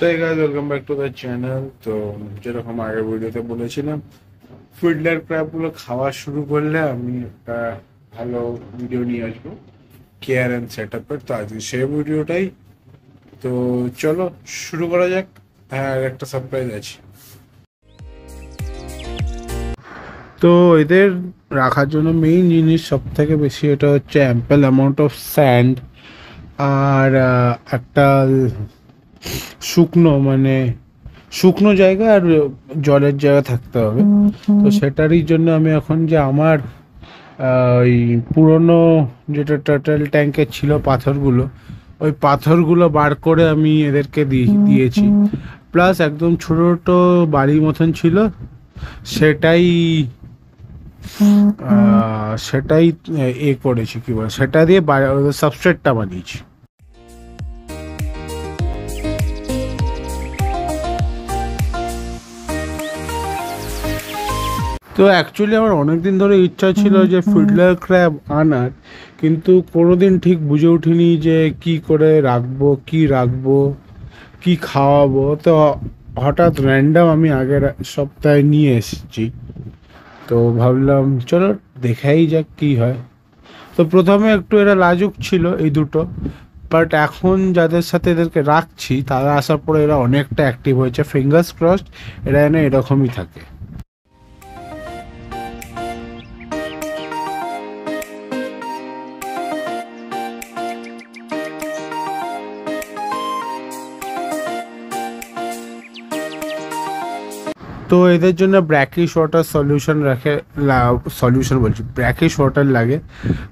Hey guys, welcome back to the channel. তো যেরকম আগের ভিডিওতে বলেছিলাম ফিল্ডার ক্র্যাব গুলো খাওয়া শুরু করলে আমি একটা ভালো ভিডিও নিয়ে আসবো কেয়ার অ্যান্ড সেট আপের। তো আজকে সেই ভিডিওটাই। তো চলো শুরু করা যাক। হ্যাঁ, আর একটা সারপ্রাইজ আছে। তো এদের রাখার জন্য মেইন জিনিস সব থেকে বেশি এটা হচ্ছে অ্যাম্পল অ্যামাউন্ট অফ স্যান্ড আর একটা শুকনো জায়গা আর জলের জায়গা থাকতে হবে। তো সেটারই জন্য আমি এখন যে আমার ওই পুরনো যেটা টার্টল ট্যাঙ্কে ছিল পাথরগুলো, ওই পাথরগুলো বার করে আমি এদেরকে দিয়েছি। প্লাস একদম ছোটো ছোটো বাড়ির মতন ছিল, সেটাই সেটাই করেছি, কি বলে, সেটা দিয়ে সাবস্ট্রেটটা বানিয়েছি। তো অ্যাকচুয়ালি আমার অনেক দিন ধরে ইচ্ছা ছিল যে ফিল্ডার ক্র্যাব আনার, কিন্তু কোনোদিন ঠিক বুঝে উঠিনি যে কি করে রাখবো, কি খাওয়াবো। তো হঠাৎ র্যান্ডাম আমি আগের সপ্তাহে নিয়ে এসেছি। তো ভাবলাম চলো দেখাই যাক কি হয়। তো প্রথমে একটু এরা লাজুক ছিল এই দুটো, বাট এখন যাদের সাথে এদেরকে রাখছি তারা আসার পরে এরা অনেকটা অ্যাক্টিভ হয়েছে। ফিঙ্গার্স ক্রসড এরা এনে এরকমই থাকে। তো এদের জন্য ব্র্যাকিশ ওয়াটার ব্র্যাকিশ ওয়াটার লাগে।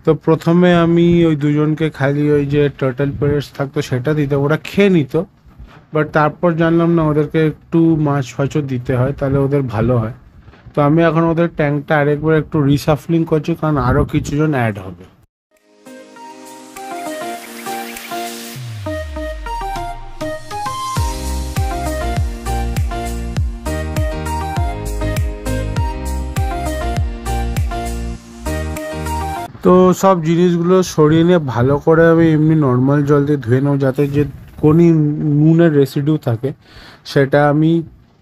তো প্রথমে আমি ওই দুজনকে খালি ওই যে টার্টল পেরেটস থাকতো সেটা দিতে, ওরা খেয়ে নিত। বাট তারপর জানলাম না, ওদেরকে একটু মাছ ফাছও দিতে হয়, তাহলে ওদের ভালো হয়। তো আমি এখন ওদের ট্যাঙ্কটা আরেকবার একটু রিসাফলিং করছি, কারণ আরও কিছুজন অ্যাড হবে। তো সব জিনিসগুলো সরিয়ে নিয়ে ভালো করে আমি এমনি নর্মাল জল দিয়ে ধুয়ে নেব, যাতে যে কোনো নুনের রেসিডিউ থাকে সেটা আমি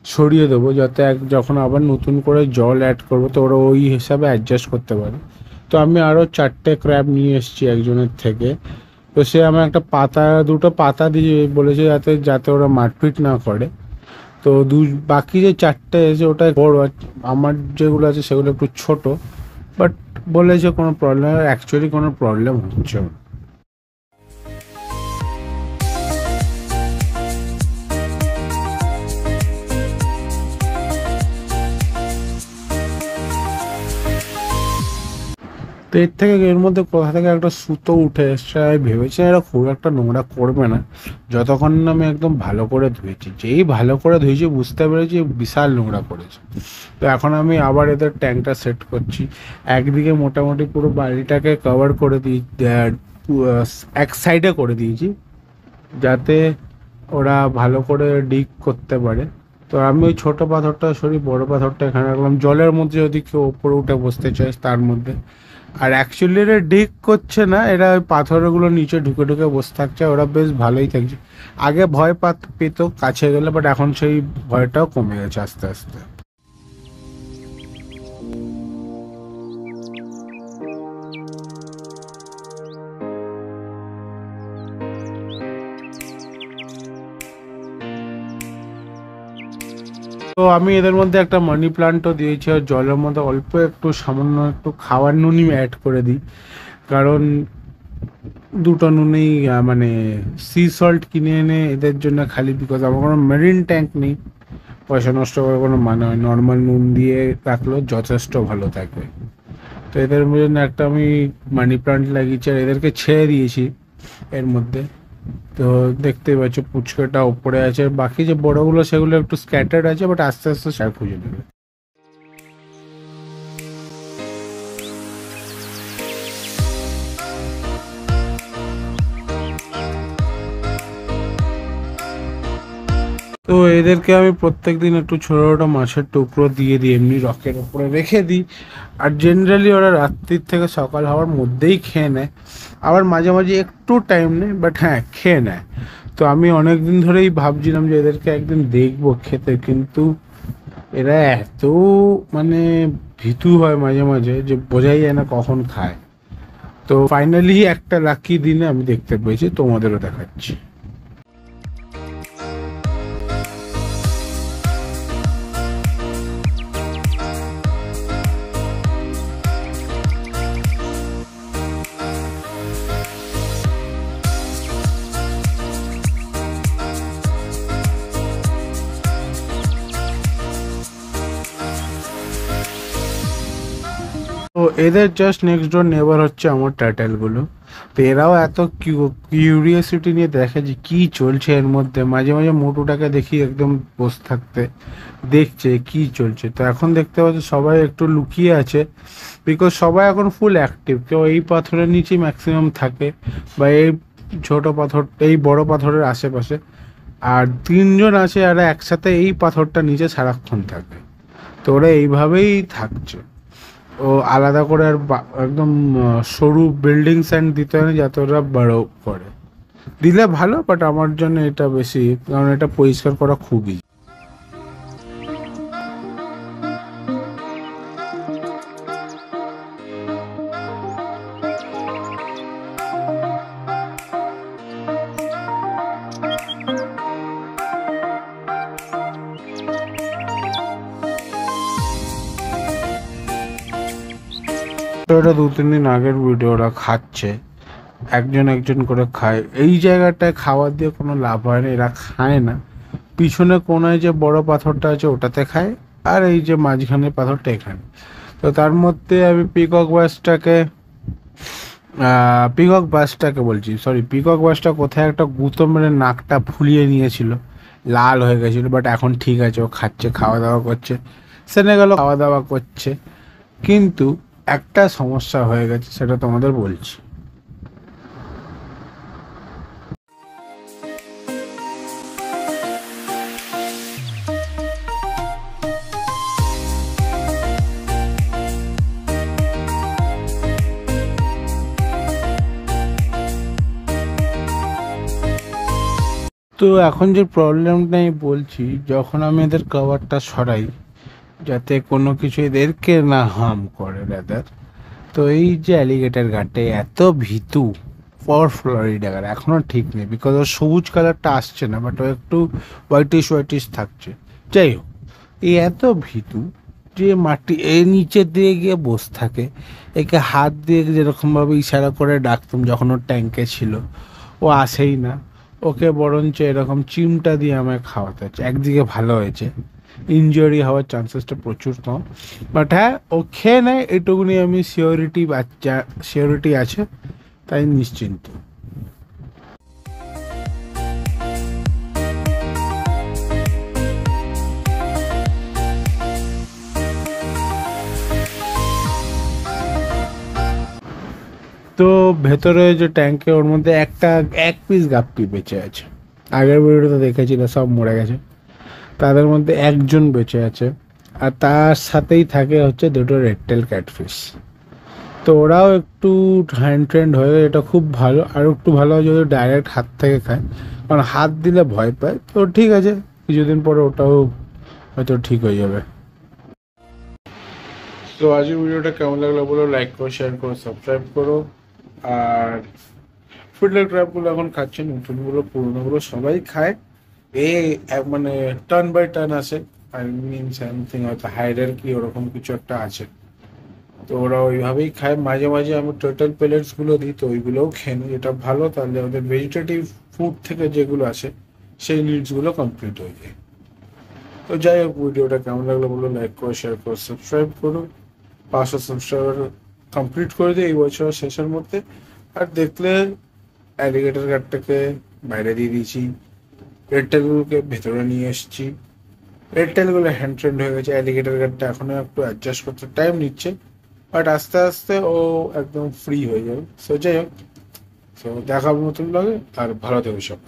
সরিয়ে দেবো, যাতে যখন আবার নতুন করে জল অ্যাড করবো তো ওরা ওই হিসাবে অ্যাডজাস্ট করতে পারে। তো আমি আরও 4টে ক্র্যাব নিয়ে এসেছি একজনের থেকে। তো সে আমার দুটো পাতা দিয়ে বলেছে যাতে ওরা মারপিট না করে। তো বাকি যে 4টে এসে ওটা বড়, আমার যেগুলো আছে সেগুলো একটু ছোট। বাট বলেছে কোনো প্রবলেম, অ্যাকচুয়ালি কোনো প্রবলেম হচ্ছে না। তো এর মধ্যে কোথা থেকে একটা সুতো উঠে এসছে। আমি ভেবেছি এরা খুব একটা নোংরা করবে না, যতক্ষণ না আমি একদম ভালো করে ধুয়েছি। যেই ভালো করে ধুয়েছি বুঝতে পেরেছি বিশাল নোংরা করেছে। তো এখন আমি আবার এদের ট্যাঙ্কটা সেট করছি। একদিকে মোটামুটি পুরো বাড়িটাকে কভার করে এক সাইডে করে দিয়েছি, যাতে ওরা ভালো করে ডিগ করতে পারে। তো আমি ওই ছোটো পাথরটা বড় পাথরটা এখানে রাখলাম, জলের মধ্যে যদি কেউ ওপরে উঠে বসতে চায় তার মধ্যে। আর অ্যাকচুয়ালি এরা ডিগ করছে না, এরা ওই পাথরগুলো নিচে ঢুকে ঢুকে বসে থাকছে। ওরা বেশ ভালোই থাকছে। আগে ভয় পেত কাছে গেলে, বাট এখন সেই ভয়টাও কমে গেছে আস্তে আস্তে। তো আমি এদের মধ্যে একটা মানি প্লান্টও দিয়েছি, আর জলের মধ্যে অল্প একটু সামান্য একটু খাওয়ার নুনই অ্যাড করে দিই, কারণ দুটো নুনেই মানে সি সল্ট কিনে এনে এদের জন্য খালি, বিকজ আমার কোনো মেরিন ট্যাঙ্ক নেই, পয়সা নষ্ট করার কোনো মানে হয়। নর্মাল নুন দিয়ে রাখলেও যথেষ্ট ভালো থাকবে। তো এদের জন্য একটা আমি মানি প্লান্ট লাগিয়েছি, আর এদেরকে ছেড়ে দিয়েছি এর মধ্যে। তো দেখতেই পাচ্ছ পুচকাটা ওপরে আছে, বাকি যে বড়গুলো সেগুলো একটু স্ক্যাটার্ড আছে, বাট আস্তে আস্তে স্যার খুঁজে নেবে। তো এদেরকে আমি প্রত্যেকদিন একটু ছোটো ছোটো মাছের টুকরো দিয়ে দিই, এমনি রকের উপরে রেখে দিই। আর জেনারেলি ওরা রাত্রির থেকে সকাল হওয়ার মধ্যেই খেয়ে নেয়। আবার মাঝে মাঝে একটু টাইম নেয়, বাট হ্যাঁ খেয়ে নেয়। তো আমি অনেক দিন ধরেই ভাবছিলাম যে এদেরকে একদিন দেখবো খেতে, কিন্তু এরা এত মানে ভীতু হয় মাঝে মাঝে যে বোঝাই যায় না কখন খায়। তো ফাইনালি একটা লাকি দিনে আমি দেখতে পেয়েছি, তোমাদেরও দেখাচ্ছি। তো এদের জাস্ট নেক্সট ডোর নেবার হচ্ছে আমার টাইটেলগুলো। তো এরাও এত কিউরিয়াসিটি নিয়ে দেখে যে কি চলছে এর মধ্যে। মাঝে মাঝে মোটুটাকে দেখি একদম বসে থাকতে, দেখছে কি চলছে। তো এখন দেখতে পাচ্ছি সবাই একটু লুকিয়ে আছে, বিকজ সবাই এখন ফুল অ্যাক্টিভ। কেউ এই পাথরের নিচেই ম্যাক্সিমাম থাকে, বা এই ছোট পাথর, এই বড় পাথরের আশেপাশে। আর তিনজন আছে যারা একসাথে এই পাথরটা নিচে সারাক্ষণ থাকে। তো ওরা এইভাবেই থাকছে। ও আলাদা করে আর একদম সরু বিল্ডিং স্যান্ড দিতে হয় না, যাতে ওরা বড় করে দিলে ভালো। বাট আমার জন্য এটা বেশি, কারণ এটা পরিষ্কার করা খুবই। এটা 2-3 দিন আগের ভিডিও। ওরা খাচ্ছে, একজন একজন করে খায়। এই জায়গাটায় খাবার দিয়ে কোনো লাভ হয় না, এরা খায় না। পিছনে কোনায় যে বড় পাথরটা আছে ওটাতে খায়, আর এই যে মাঝখানে পাথরটা এখানে। তো তার মধ্যে আমি পিকক বাসটাকে বলছি, সরি, পিকক বাসটা কোথায় একটা গুঁতো মেরে নাকটা ফুলিয়ে নিয়েছিল, লাল হয়ে গেছিলো। বাট এখন ঠিক আছে, ও খাচ্ছে, খাওয়া দাওয়া করছে, সেনেগাল খাওয়া দাওয়া করছে। কিন্তু একটা সমস্যা হয়ে গেছে, সেটা তোমাদের বলছি। তো এখন যে প্রবলেমটা আমি বলছি, যখন আমি এদের কভারটা সরাই যাতে কোনো কিছু এদেরকে না হার্ম করে রাদার। তো এই যে অ্যালিগেটর গার্ডটা এত ভীতু, ফর ফ্লোরিডা গার্ড এখনও ঠিক নেই, বিকজ ওর সবুজ কালারটা আসছে না, বাট ও একটু হোয়াইটিশ হোয়াইটিশ থাকছে। যাই হোক, এই এত ভীতু যে মাটি এর নিচের দিয়ে গিয়ে বসে থাকে। একে হাত দিয়ে যেরকমভাবে ইশারা করে ডাকতাম যখন ওর ট্যাঙ্কে ছিল, ও আসেই না। ওকে বরঞ্চ এরকম চিমটা দিয়ে আমায় খাওয়াতে হচ্ছে। একদিকে ভালো হয়েছে, ইনজুরি হওয়ার চান্সেসটা প্রচুর কম। বাট হ্যাঁ, ও খেয়ে নেয়, এটুকুনি আমি সিওরিটি আছে, তাই নিশ্চিন্ত। তো ভেতরে যে ট্যাঙ্কে, ওর মধ্যে এক পিস গাপ্পি বেঁচে আছে। আগের ভিডিওতে দেখেছিল সব মরে গেছে, তাদের মধ্যে একজন বেঁচে আছে। আর তার সাথেই থাকে হচ্ছে দুটো রেডটেল ক্যাটফিশ। তো ওরাও একটু হ্যান্ড ট্রেন্ড হয়ে গেছে, এটা খুব ভালো। আর একটু ভালো হয় যদি ডাইরেক্ট হাত থেকে খায়, কারণ হাত দিলে ভয় পায়। তো ঠিক আছে, কিছুদিন পরে ওটাও হয়তো ঠিক হয়ে যাবে। তো আজকের ভিডিওটা কেমন লাগলো বলো, লাইক করো, শেয়ার করো, সাবস্ক্রাইব করো। আর ফিডলার ক্র্যাবগুলো এখন খাচ্ছে, নতুনগুলো পুরোনোগুলো সবাই খায়। মানে টার্ন বাই টার্ন আছে, আই মিন সামথিং, হয়তো হায়ারার্কি ওরকম কিছু একটা আছে। তো ওরা ওইভাবেই খায়। মাঝে মাঝে আমি টোটাল পেলেটসগুলো দিই, তো ওইগুলোও খেয়ে নিই, এটা ভালো। তাহলে ওদের ভেজিটেটিভ ফুড থেকে যেগুলো আসে সেই নিডসগুলো কমপ্লিট হয়ে যায়। তো যাই হোক, ভিডিওটা কেমন লাগলো বলো, লাইক করো, শেয়ার করো, সাবস্ক্রাইব করো। 500 সাবস্ক্রাইবার কমপ্লিট করে দিই এই বছর শেষের মধ্যে। আর দেখলে অ্যালিগেটর গার্ডটাকে বাইরে দিয়ে দিয়েছি, রেডটেলগুলোকে ভেতরে নিয়ে এসেছি। রেডটেলগুলো হ্যান্ড ট্রেন্ড হয়ে গেছে, অ্যালিগেটর গার্ডটা এখনো একটু অ্যাডজাস্ট করতে টাইম নিচ্ছে, বাট আস্তে আস্তে ও একদম ফ্রি হয়ে যাবে। সো যাই হোক, সো দেখার মতন লাগে। আর ভালো থেকো সব।